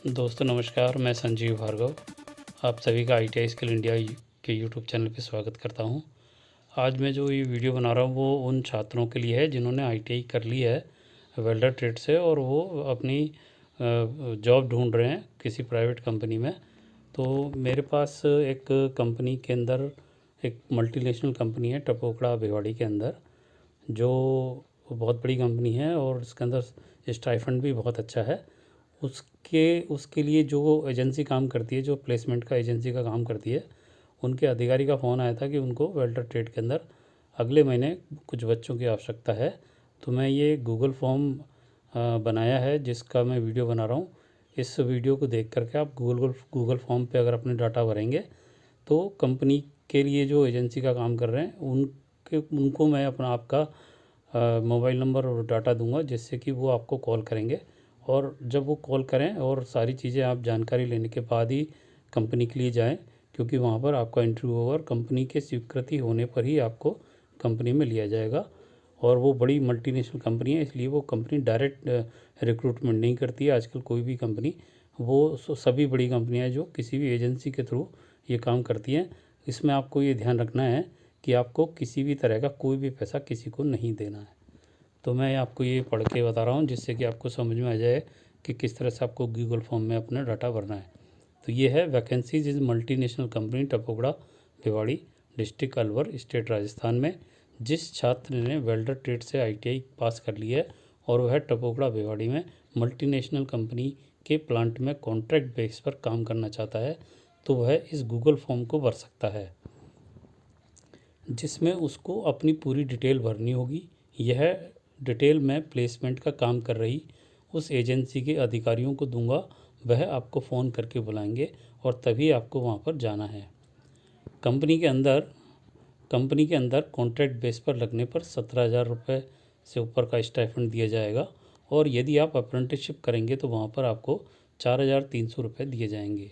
दोस्तों नमस्कार, मैं संजीव भार्गव आप सभी का ITI स्किल इंडिया के यूट्यूब चैनल पे स्वागत करता हूं। आज मैं जो ये वीडियो बना रहा हूं वो उन छात्रों के लिए है जिन्होंने ITI कर ली है वेल्डर ट्रेड से और वो अपनी जॉब ढूंढ रहे हैं किसी प्राइवेट कंपनी में। तो मेरे पास एक कंपनी के अंदर एक मल्टीनेशनल कंपनी है टपोकड़ा भिवाड़ी के अंदर, जो बहुत बड़ी कंपनी है और इसके अंदर स्टाइफंड भी बहुत अच्छा है। उसके लिए जो एजेंसी काम करती है, जो प्लेसमेंट का एजेंसी का काम करती है, उनके अधिकारी का फ़ोन आया था कि उनको वेल्डर ट्रेड के अंदर अगले महीने कुछ बच्चों की आवश्यकता है। तो मैं ये गूगल फॉर्म बनाया है जिसका मैं वीडियो बना रहा हूँ। इस वीडियो को देख करके आप गूगल फॉर्म पे अगर अपने डाटा भरेंगे तो कंपनी के लिए जो एजेंसी का काम कर रहे हैं उनको मैं अपना आपका मोबाइल नंबर और डाटा दूंगा, जिससे कि वो आपको कॉल करेंगे। और जब वो कॉल करें और सारी चीज़ें आप जानकारी लेने के बाद ही कंपनी के लिए जाएं, क्योंकि वहाँ पर आपका इंटरव्यू होगा और कंपनी के स्वीकृति होने पर ही आपको कंपनी में लिया जाएगा। और वो बड़ी मल्टीनेशनल कंपनी है, इसलिए वो कंपनी डायरेक्ट रिक्रूटमेंट नहीं करती है आजकल कोई भी कंपनी। वो सभी बड़ी कंपनियाँ जो किसी भी एजेंसी के थ्रू ये काम करती हैं। इसमें आपको ये ध्यान रखना है कि आपको किसी भी तरह का कोई भी पैसा किसी को नहीं देना है। तो मैं आपको ये पढ़ के बता रहा हूँ जिससे कि आपको समझ में आ जाए कि किस तरह से आपको गूगल फॉर्म में अपना डाटा भरना है। तो ये है vacancies is multinational company Tapukara Bhiwadi, district Alwar, state Rajasthan में। जिस छात्र ने वेल्डर ट्रेड से ITI पास कर ली है और वह टपोकड़ा भिवाड़ी में मल्टीनेशनल कंपनी के प्लांट में कॉन्ट्रैक्ट बेस पर काम करना चाहता है, तो वह इस गूगल फॉर्म को भर सकता है, जिसमें उसको अपनी पूरी डिटेल भरनी होगी। यह डिटेल मैं प्लेसमेंट का काम कर रही उस एजेंसी के अधिकारियों को दूंगा, वह आपको फ़ोन करके बुलाएंगे और तभी आपको वहाँ पर जाना है। कंपनी के अंदर कॉन्ट्रैक्ट बेस पर लगने पर 17,000 रुपये से ऊपर का स्टाइफंड दिया जाएगा और यदि आप अप्रेंटिसशिप करेंगे तो वहाँ पर आपको 4,300 रुपये दिए जाएंगे।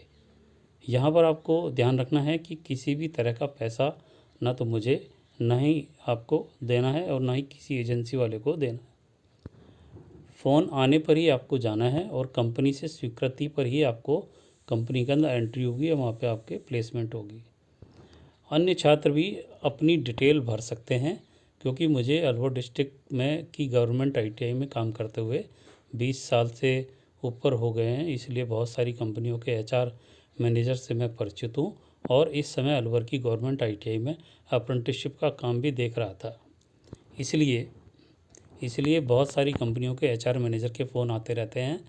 यहाँ पर आपको ध्यान रखना है कि किसी भी तरह का पैसा ना तो मुझे, ना ही आपको देना है और ना ही किसी एजेंसी वाले को देना है। फ़ोन आने पर ही आपको जाना है और कंपनी से स्वीकृति पर ही आपको कंपनी के अंदर एंट्री होगी और वहाँ पे आपके प्लेसमेंट होगी। अन्य छात्र भी अपनी डिटेल भर सकते हैं, क्योंकि मुझे अलवर डिस्ट्रिक्ट में की गवर्नमेंट ITI में काम करते हुए 20 साल से ऊपर हो गए हैं, इसलिए बहुत सारी कंपनियों के HR मैनेजर से मैं परिचित हूँ और इस समय अलवर की गवर्नमेंट ITI में अप्रेंटिसशिप का काम भी देख रहा था। इसलिए बहुत सारी कंपनियों के HR मैनेजर के फ़ोन आते रहते हैं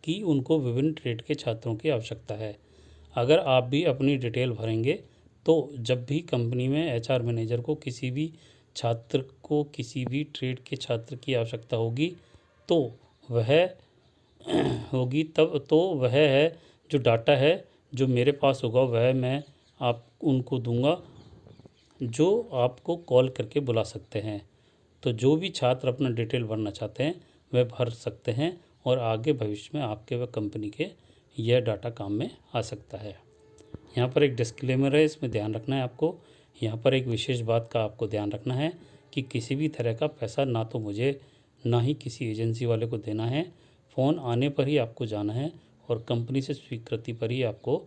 कि उनको विभिन्न ट्रेड के छात्रों की आवश्यकता है। अगर आप भी अपनी डिटेल भरेंगे तो जब भी कंपनी में HR मैनेजर को किसी भी छात्र को किसी भी ट्रेड के छात्र की आवश्यकता होगी तो वह वह है जो डाटा है जो मेरे पास होगा वह मैं आप उनको दूंगा, जो आपको कॉल करके बुला सकते हैं। तो जो भी छात्र अपना डिटेल भरना चाहते हैं वह भर सकते हैं और आगे भविष्य में आपके व कंपनी के यह डाटा काम में आ सकता है। यहाँ पर एक डिस्क्लेमर है, इसमें ध्यान रखना है आपको। यहाँ पर एक विशेष बात का आपको ध्यान रखना है कि किसी भी तरह का पैसा ना तो मुझे ना ही किसी एजेंसी वाले को देना है। फ़ोन आने पर ही आपको जाना है और कंपनी से स्वीकृति पर ही आपको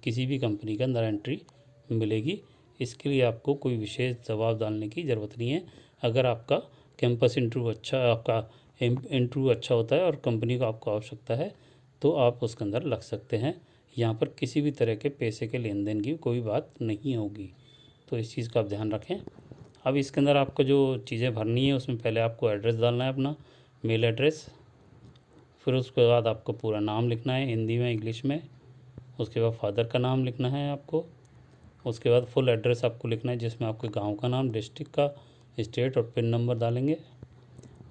किसी भी कंपनी के अंदर एंट्री मिलेगी। इसके लिए आपको कोई विशेष जवाब डालने की ज़रूरत नहीं है। अगर आपका कैंपस इंटरव्यू अच्छा होता है और कंपनी को आपको आवश्यकता है तो आप उसके अंदर लग सकते हैं। यहाँ पर किसी भी तरह के पैसे के लेन देन की कोई बात नहीं होगी, तो इस चीज़ का आप ध्यान रखें। अब इसके अंदर आपको जो चीज़ें भरनी है उसमें पहले आपको एड्रेस डालना है, अपना मेल एड्रेस। फिर उसके बाद आपको पूरा नाम लिखना है हिंदी में, इंग्लिश में। उसके बाद फादर का नाम लिखना है आपको। उसके बाद फुल एड्रेस आपको लिखना है, जिसमें आपके गांव का नाम, डिस्ट्रिक्ट का, स्टेट और पिन नंबर डालेंगे।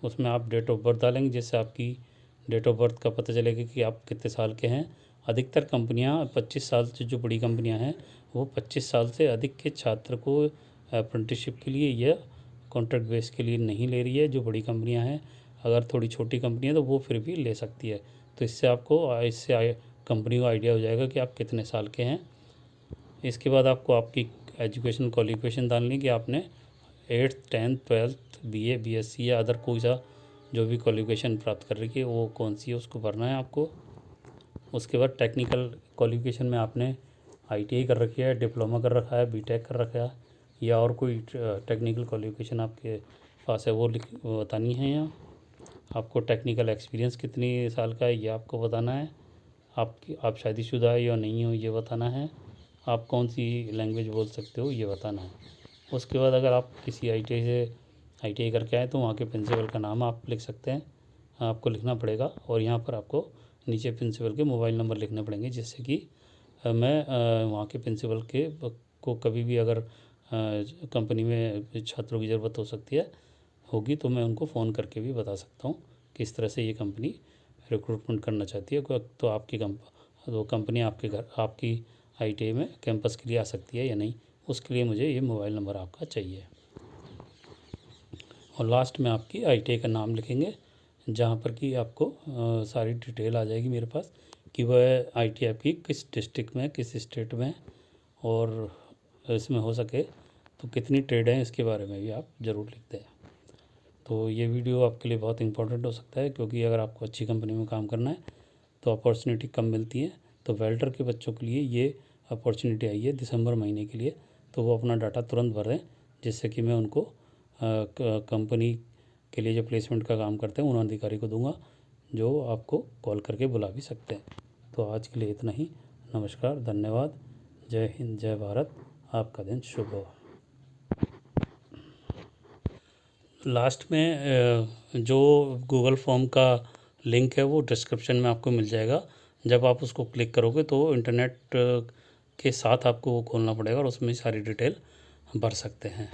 उसमें आप डेट ऑफ बर्थ डालेंगे, जिससे आपकी डेट ऑफ बर्थ का पता चलेगा कि आप कितने साल के हैं। अधिकतर कंपनियां 25 साल से, जो बड़ी कंपनियां हैं वो 25 साल से अधिक के छात्र को अप्रेंटिसशिप के लिए या कॉन्ट्रैक्ट बेस के लिए नहीं ले रही है। जो बड़ी कंपनियां हैं, अगर थोड़ी छोटी कंपनी है तो वो फिर भी ले सकती है। तो इससे कंपनी को आइडिया हो जाएगा कि आप कितने साल के हैं। इसके बाद आपको आपकी एजुकेशन क्वालिफिकेशन डालनी कि आपने 8th 10th 12th BA BSc या अदर कोई सा जो भी क्वालिफिकेशन प्राप्त कर रही है वो कौन सी है उसको भरना है आपको। उसके बाद टेक्निकल क्वालिफ़िकेशन में आपने ITI कर रखी है, डिप्लोमा कर रखा है, BTech कर रखा है, या और कोई टेक्निकल क्वालिफ़िकेशन आपके पास है वो बतानी है। यहाँ आपको टेक्निकल एक्सपीरियंस कितनी साल का है ये आपको बताना है। आप शादीशुदा है या नहीं हो ये बताना है। आप कौन सी लैंग्वेज बोल सकते हो ये बताना है। उसके बाद अगर आप किसी ITI करके आए तो वहाँ के प्रिंसिपल का नाम आप लिख सकते हैं, आपको लिखना पड़ेगा। और यहाँ पर आपको नीचे प्रिंसिपल के मोबाइल नंबर लिखने पड़ेंगे, जिससे कि मैं वहाँ के प्रिंसिपल को कभी भी अगर कंपनी में छात्रों की ज़रूरत हो सकती है होगी तो मैं उनको फ़ोन करके भी बता सकता हूँ किस तरह से ये कंपनी रिक्रूटमेंट करना चाहती है। तो कंपनी आपके घर आपकी ITI में कैंपस के लिए आ सकती है या नहीं, उसके लिए मुझे ये मोबाइल नंबर आपका चाहिए। और लास्ट में आपकी ITI का नाम लिखेंगे, जहाँ पर कि आपको सारी डिटेल आ जाएगी मेरे पास कि वह ITI आपकी किस डिस्ट्रिक्ट में, किस स्टेट में, और इसमें हो सके तो कितनी ट्रेड हैं इसके बारे में भी आप ज़रूर लिख दें। तो ये वीडियो आपके लिए बहुत इंपॉर्टेंट हो सकता है, क्योंकि अगर आपको अच्छी कंपनी में काम करना है तो अपॉर्चुनिटी कम मिलती है। तो वेल्डर के बच्चों के लिए ये अपॉर्चुनिटी आई है दिसंबर महीने के लिए, तो वो अपना डाटा तुरंत भर दें, जिससे कि मैं उनको कंपनी के लिए जो प्लेसमेंट का काम करते हैं उन अधिकारी को दूंगा, जो आपको कॉल करके बुला भी सकते हैं। तो आज के लिए इतना ही। नमस्कार, धन्यवाद, जय हिंद, जय भारत, आपका दिन शुभ हो। लास्ट में जो गूगल फॉर्म का लिंक है वो डिस्क्रिप्शन में आपको मिल जाएगा। जब आप उसको क्लिक करोगे तो इंटरनेट के साथ आपको वो खोलना पड़ेगा और उसमें सारी डिटेल भर सकते हैं।